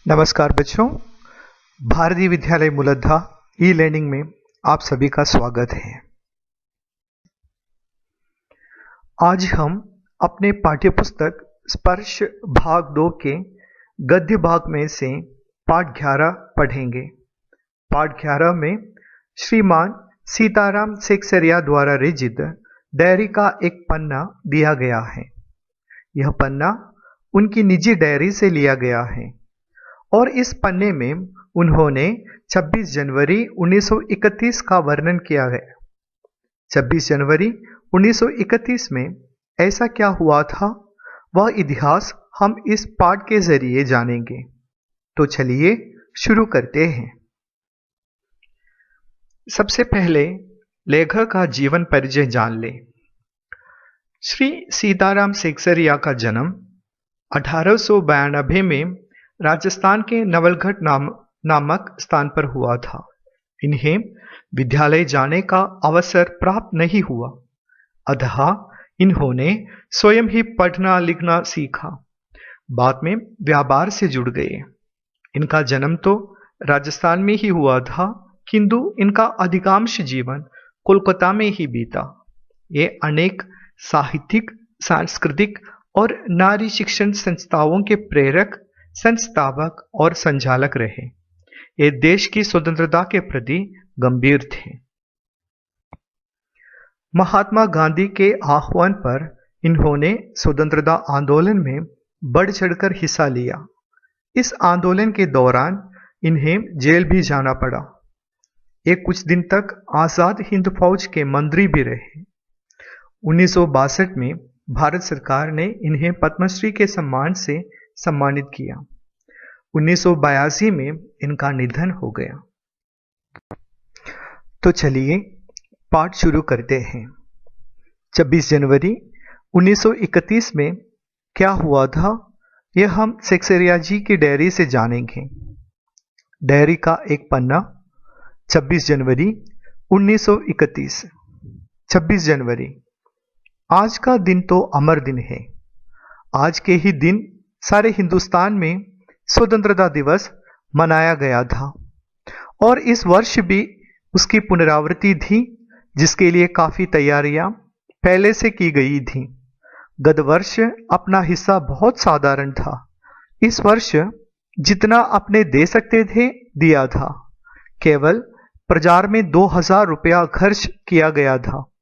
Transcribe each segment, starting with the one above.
नमस्कार बच्चों, भारतीय विद्यालय मुलद्दा ई लर्निंग में आप सभी का स्वागत है। आज हम अपने पाठ्यपुस्तक स्पर्श भाग 2 के गद्य भाग में से पाठ 11 पढ़ेंगे। पाठ 11 में श्रीमान सीताराम सेक्सरिया द्वारा रचित डायरी का एक पन्ना दिया गया है। यह पन्ना उनकी निजी डायरी से लिया गया है और इस पन्ने में उन्होंने 26 जनवरी 1931 का वर्णन किया है। 26 जनवरी 1931 में ऐसा क्या हुआ था, वह इतिहास हम इस पाठ के जरिए जानेंगे। तो चलिए शुरू करते हैं। सबसे पहले लेखक का जीवन परिचय जान लें। श्री सीताराम सेक्सरिया का जन्म 1892 में राजस्थान के नवलगढ़ नामक स्थान पर हुआ था। इन्हें विद्यालय जाने का अवसर प्राप्त नहीं हुआ, अतः इन्होंने स्वयं ही पढ़ना लिखना सीखा। बाद में व्यापार से जुड़ गए। इनका जन्म तो राजस्थान में ही हुआ था, किंतु इनका अधिकांश जीवन कोलकाता में ही बीता। ये अनेक साहित्यिक, सांस्कृतिक और नारी शिक्षण संस्थाओं के प्रेरक, संस्थापक और संचालक रहे। ये देश की स्वतंत्रता के प्रति गंभीर थे। महात्मा गांधी के आह्वान पर इन्होंने स्वतंत्रता आंदोलन में बढ़ चढ़कर हिस्सा लिया। इस आंदोलन के दौरान इन्हें जेल भी जाना पड़ा। ये कुछ दिन तक आजाद हिंद फौज के मंत्री भी रहे। 1962 में भारत सरकार ने इन्हें पद्मश्री के सम्मान से सम्मानित किया। 1982 में इनका निधन हो गया। तो चलिए पाठ शुरू करते हैं। 26 जनवरी 1931 में क्या हुआ था, यह हम सेक्सरिया जी की डायरी से जानेंगे। डायरी का एक पन्ना, 26 जनवरी 1931। 26 जनवरी, आज का दिन तो अमर दिन है। आज के ही दिन सारे हिंदुस्तान में स्वतंत्रता दिवस मनाया गया था और इस वर्ष भी उसकी पुनरावृत्ति थी, जिसके लिए काफी तैयारियां पहले से की गई थी। गत वर्ष अपना हिस्सा बहुत साधारण था। इस वर्ष जितना अपने दे सकते थे दिया था। केवल प्रचार में 2000 रुपया खर्च किया गया था।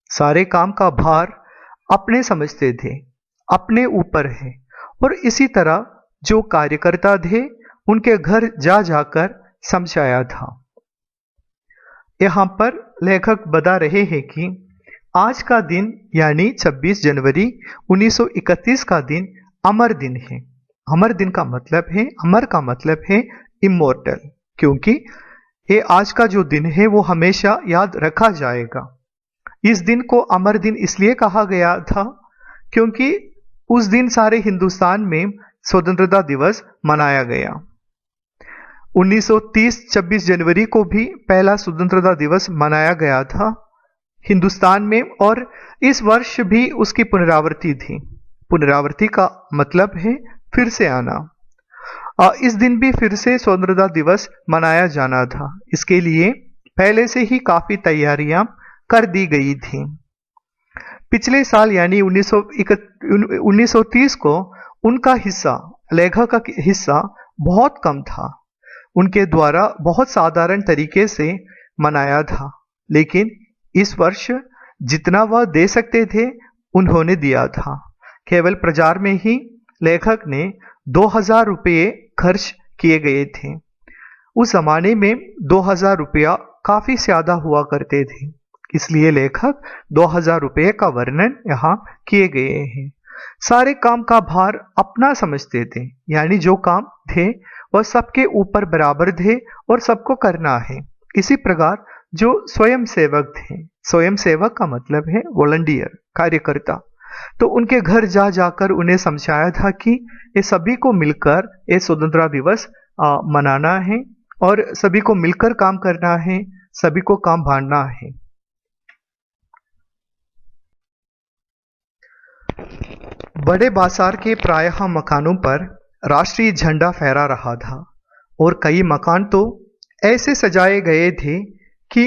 सारे काम का भार अपने समझते थे, अपने ऊपर है। और इसी तरह जो कार्यकर्ता थे उनके घर जा जाकर समझाया था। यहां पर लेखक बता रहे हैं कि आज का दिन यानी 26 जनवरी 1931 का दिन अमर दिन है। अमर दिन का मतलब है, अमर का मतलब है इमोर्टल, क्योंकि ये आज का जो दिन है वो हमेशा याद रखा जाएगा। इस दिन को अमर दिन इसलिए कहा गया था क्योंकि उस दिन सारे हिंदुस्तान में स्वतंत्रता दिवस मनाया गया। 1930 26 जनवरी को भी पहला स्वतंत्रता दिवस मनाया गया था हिंदुस्तान में, और इस वर्ष भी उसकी पुनरावृत्ति थी। पुनरावृत्ति का मतलब है फिर से आना। इस दिन भी फिर से स्वतंत्रता दिवस मनाया जाना था। इसके लिए पहले से ही काफी तैयारियां कर दी गई थी। पिछले साल यानी 1930 को उनका हिस्सा, लेखक का हिस्सा बहुत कम था। उनके द्वारा बहुत साधारण तरीके से मनाया था, लेकिन इस वर्ष जितना वह दे सकते थे उन्होंने दिया था। केवल प्रचार में ही लेखक ने 2000 रुपये खर्च किए गए थे। उस जमाने में 2000 रुपया काफी ज्यादा हुआ करते थे, इसलिए लेखक 2000 रुपये का वर्णन यहाँ किए गए हैं। सारे काम का भार अपना समझते थे, यानी जो काम थे वह सबके ऊपर बराबर थे और सबको करना है। इसी प्रकार जो स्वयं सेवक थे, स्वयं सेवक का मतलब है वॉलंटियर, कार्यकर्ता, तो उनके घर जा जाकर उन्हें समझाया था कि ये सभी को मिलकर ये स्वतंत्रता दिवस मनाना है और सभी को मिलकर काम करना है, सभी को काम बांटना है। बड़े बाजार के प्रायः मकानों पर राष्ट्रीय झंडा फहरा रहा था और कई मकान तो ऐसे सजाए गए थे कि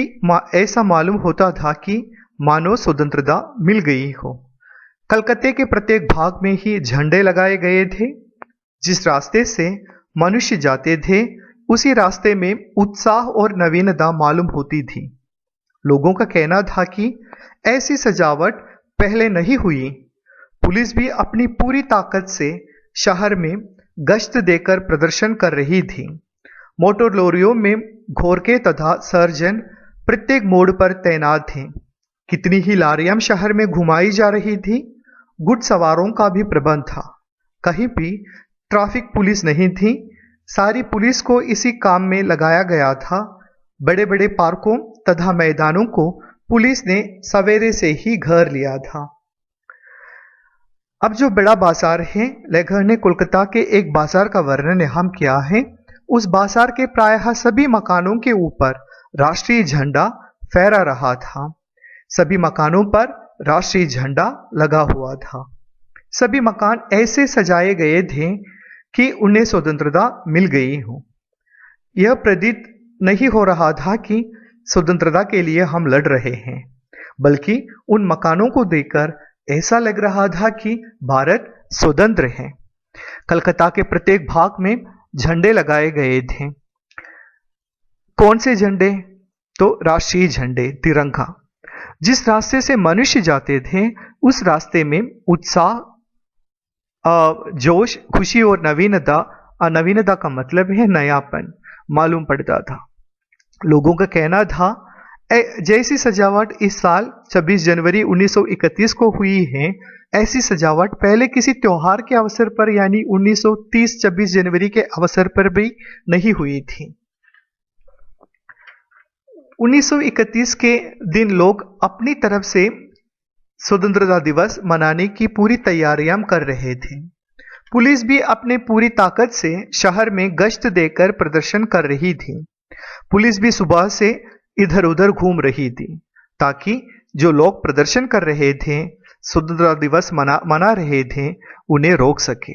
ऐसा मालूम होता था कि मानो स्वतंत्रता मिल गई हो। कलकत्ते के प्रत्येक भाग में ही झंडे लगाए गए थे। जिस रास्ते से मनुष्य जाते थे उसी रास्ते में उत्साह और नवीनता मालूम होती थी। लोगों का कहना था कि ऐसी सजावट पहले नहीं हुई। पुलिस भी अपनी पूरी ताकत से शहर में गश्त देकर प्रदर्शन कर रही थी। मोटर लॉरियों में घोरके तथा सर्जन प्रत्येक मोड़ पर तैनात थे। कितनी ही लारियां शहर में घुमाई जा रही थी। गुड सवारों का भी प्रबंध था। कहीं भी ट्रैफिक पुलिस नहीं थी। सारी पुलिस को इसी काम में लगाया गया था। बड़े बड़े पार्कों तथा मैदानों को पुलिस ने सवेरे से ही घेर लिया था। अब जो बड़ा बाजार है, लेखक ने कोलकाता के एक बाजार का वर्णन यहाँ किया है। उस बाजार के प्रायः सभी मकानों के ऊपर राष्ट्रीय झंडा फहरा रहा था। सभी मकानों पर राष्ट्रीय झंडा लगा हुआ था। सभी मकान ऐसे सजाए गए थे कि उन्हें स्वतंत्रता मिल गई हो। यह प्रतीत नहीं हो रहा था कि स्वतंत्रता के लिए हम लड़ रहे हैं, बल्कि उन मकानों को देखकर ऐसा लग रहा था कि भारत स्वतंत्र है। कलकत्ता के प्रत्येक भाग में झंडे लगाए गए थे। कौन से झंडे? तो राष्ट्रीय झंडे, तिरंगा। जिस रास्ते से मनुष्य जाते थे उस रास्ते में उत्साह, जोश, खुशी और नवीनता का मतलब है नयापन, मालूम पड़ता था। लोगों का कहना था जैसी सजावट इस साल 26 जनवरी 1931 को हुई है, ऐसी सजावट पहले किसी त्योहार के अवसर पर यानी 1930 26 जनवरी के अवसर पर भी नहीं हुई थी। 1931 के दिन लोग अपनी तरफ से स्वतंत्रता दिवस मनाने की पूरी तैयारियां कर रहे थे। पुलिस भी अपने पूरी ताकत से शहर में गश्त देकर प्रदर्शन कर रही थी। पुलिस भी सुबह से इधर उधर घूम रही थी ताकि जो लोग प्रदर्शन कर रहे थे, स्वतंत्रता दिवस मना रहे थे, उन्हें रोक सके।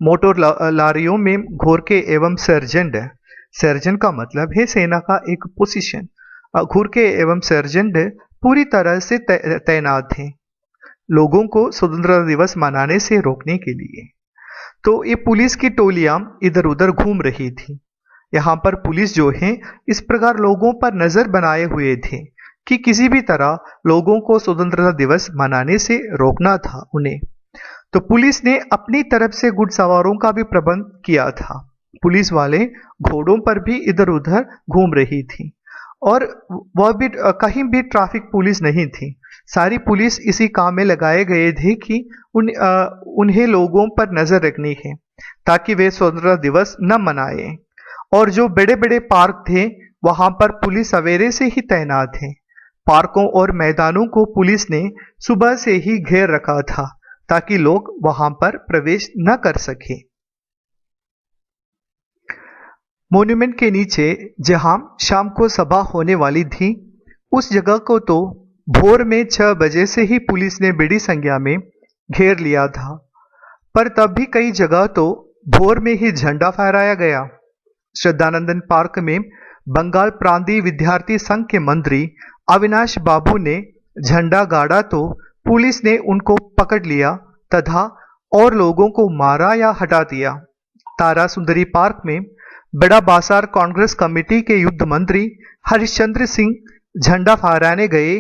मोटर लारियों में घोरके एवं सर्जेंट का मतलब है सेना का एक पोजीशन। घोरके एवं सर्जेंट पूरी तरह से तैनात थे लोगों को स्वतंत्रता दिवस मनाने से रोकने के लिए। तो ये पुलिस की टोलियां इधर उधर घूम रही थी। यहाँ पर पुलिस जो है इस प्रकार लोगों पर नजर बनाए हुए थे कि किसी भी तरह लोगों को स्वतंत्रता दिवस मनाने से रोकना था उन्हें। तो पुलिस ने अपनी तरफ से घुड़सवारों का भी प्रबंध किया था। पुलिस वाले घोड़ों पर भी इधर उधर घूम रही थी और वह भी कहीं भी ट्रैफिक पुलिस नहीं थी। सारी पुलिस इसी काम में लगाए गए थे कि उन्हें लोगों पर नजर रखनी है ताकि वे स्वतंत्रता दिवस न मनाएं। और जो बड़े बड़े पार्क थे वहां पर पुलिस सवेरे से ही तैनात है। पार्कों और मैदानों को पुलिस ने सुबह से ही घेर रखा था ताकि लोग वहां पर प्रवेश न कर सके। मॉन्यूमेंट के नीचे जहां शाम को सभा होने वाली थी, उस जगह को तो भोर में 6 बजे से ही पुलिस ने बड़ी संख्या में घेर लिया था। पर तब भी कई जगह तो भोर में ही झंडा फहराया गया। श्रद्धानंदन पार्क में बंगाल प्रांतीय विद्यार्थी संघ के मंत्री अविनाश बाबू ने झंडा गाड़ा तो पुलिस ने उनको पकड़ लिया तथा और लोगों को मारा या हटा दिया। तारा सुंदरी पार्क में बड़ा बाजार कांग्रेस कमेटी के युद्ध मंत्री हरिश्चंद्र सिंह झंडा फहराने गए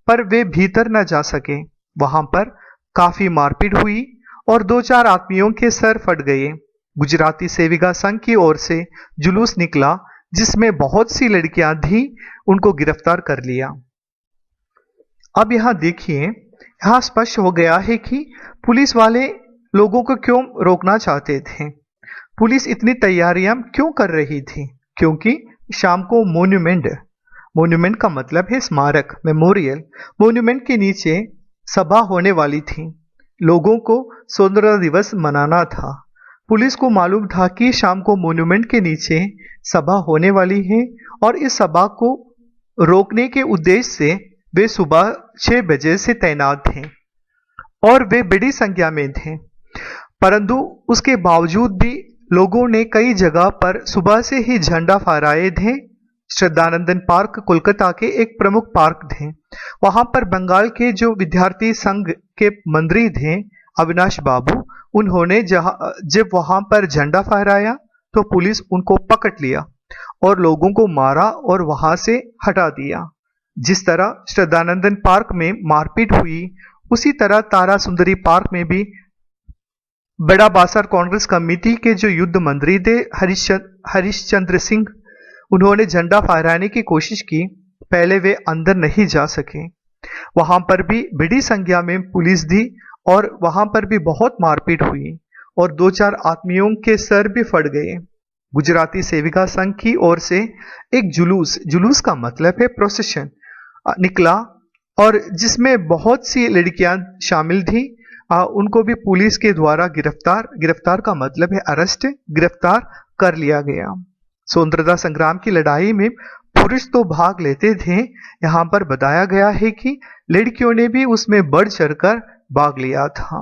पर वे भीतर न जा सके। वहां पर काफी मारपीट हुई और 2-4 आदमियों के सर फट गए। गुजराती सेविका संघ की ओर से जुलूस निकला जिसमें बहुत सी लड़कियां थी, उनको गिरफ्तार कर लिया। अब यहां देखिए, यहां स्पष्ट हो गया है कि पुलिस वाले लोगों को क्यों रोकना चाहते थे। पुलिस इतनी तैयारियां क्यों कर रही थी? क्योंकि शाम को मॉन्यूमेंट का मतलब है स्मारक, मेमोरियल। मॉन्यूमेंट के नीचे सभा होने वाली थी। लोगों को स्वतंत्रता दिवस मनाना था। पुलिस को मालूम था कि शाम को मॉन्यूमेंट के नीचे सभा होने वाली है और इस सभा को रोकने के उद्देश्य से वे सुबह 6 बजे से तैनात थे और वे बड़ी संख्या में थे। परंतु उसके बावजूद भी लोगों ने कई जगह पर सुबह से ही झंडा फहराए थे। श्रद्धानंदन पार्क कोलकाता के एक प्रमुख पार्क थे। वहां पर बंगाल के जो विद्यार्थी संघ के मंत्री थे अविनाश बाबू, उन्होंने जब वहां पर झंडा फहराया तो पुलिस उनको पकड़ लिया और लोगों को मारा और वहां से हटा दिया। जिस तरह श्रद्धानंदन पार्क में मारपीट हुई, उसी तरह तारा सुंदरी पार्क में भी बड़ा बाजार कांग्रेस कमेटी के जो युद्ध मंत्री थे हरिश्चंद्र सिंह, उन्होंने झंडा फहराने की कोशिश की। पहले वे अंदर नहीं जा सके। वहां पर भी बड़ी संख्या में पुलिस थी और वहां पर भी बहुत मारपीट हुई और 2-4 आदमियों के सर भी फट गए। गुजराती सेविका संघ की ओर से एक जुलूस का मतलब है प्रोसेशन, निकला और जिसमें बहुत सी लड़कियां शामिल थी। उनको भी पुलिस के द्वारा गिरफ्तार का मतलब है अरेस्ट, गिरफ्तार कर लिया गया। स्वतंत्रता संग्राम की लड़ाई में पुरुष तो भाग लेते थे, यहाँ पर बताया गया है कि लड़कियों ने भी उसमें बढ़ चढ़कर भाग लिया था।